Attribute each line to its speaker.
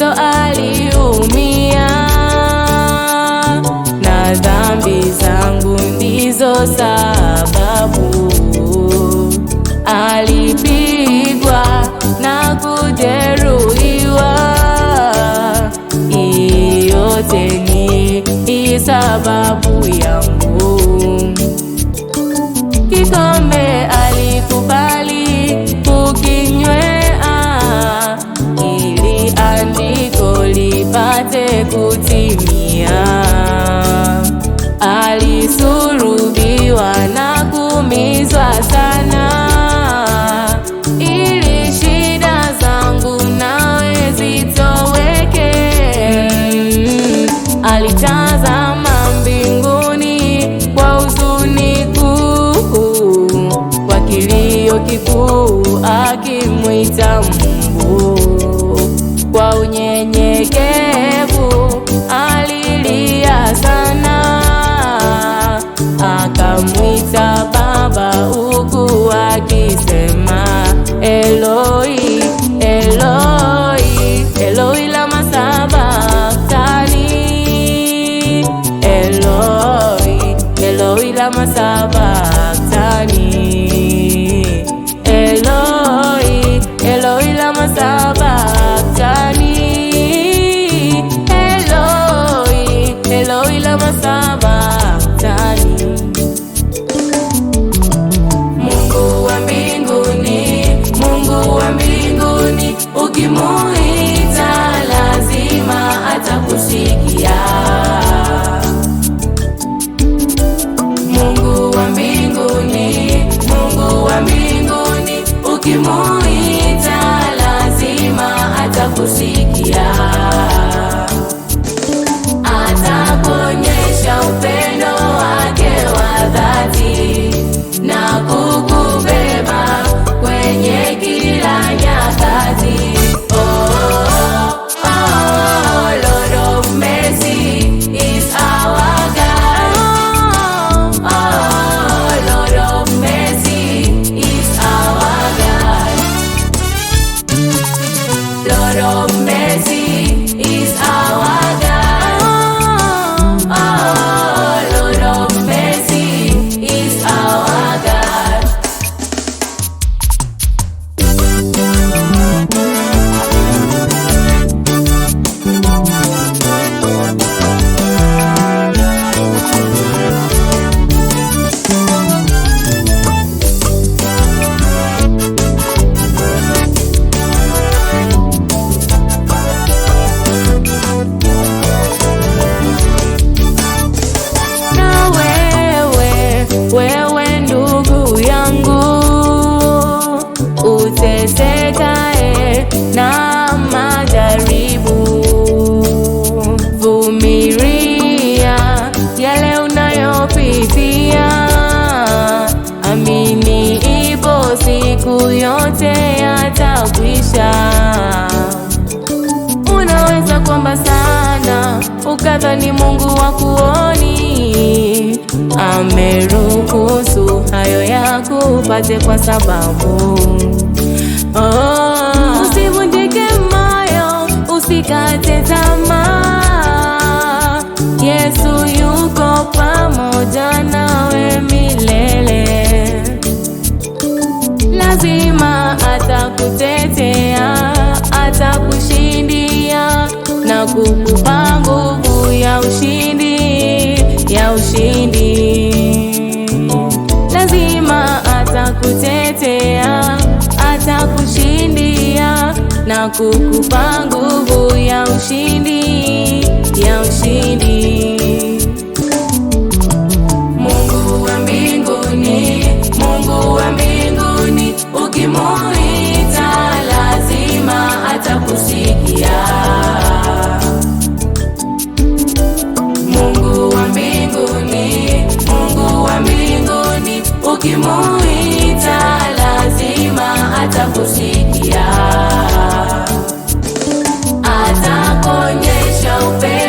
Speaker 1: Kristo aliumia, na dhambi zangu ndizo sababu. Alipigwa na kujeruhiwa, yote ni sababu yangu. Kikombe alikubali kukinywea, ili andiko lipate kutimia. Alisulubiwa na kuumizwa sana, ili shida zangu nawe zitoweke. Alitazama mbinguni kwa huzuni kuu, kwa kilio kikuu akimwita Mungu. Kwa unyenyekevu alilia sana, akamwita Baba huku akisema, Eloi, Eloi, Eloi lama sabachthani, Eloi, Eloi lama sabachthani, Eloi, Eloi lama sabachthani, Eloi, Eloi lama sabachthani. Mungu wa mbinguni, Mungu wa mbinguni, ukimuita lazima atakusikia. Mungu wa mbinguni, Mungu wa mbinguni, ukimuita lazima atakusikia. Atakuonyesha upendo wake wa dhati na kukubeba kwenye kila nyakati. Lord of mercy is our God. Lord of mercy is our God. Lord of mercy is our God. Lord of mercy is our God. Na wewe ndugu yangu, utesekae na majaribu, vumilia yale unayopitia. Amini, ipo siku yote yatakwisha. Unaweza kuomba sana ukadhani Mungu hakuoni, ameruhusu hayo yakupate kwa sababu. Usivunjike moyo, usikate tamaa. Yesu yuko pamoja nawe milele. Lazima atakutetea, atakushindia na kukupa nguvu ya ushindi. Lazima atakutetea, atakushindia na kukupa nguvu ya ushindi. Mungu wa mbinguni, Mungu wa mbinguni, ukimuita lazima atakusikia. Mungu wa mbinguni, Mungu wa mbinguni, ukimuita lazima atakusikia. Atakuonyesha upendo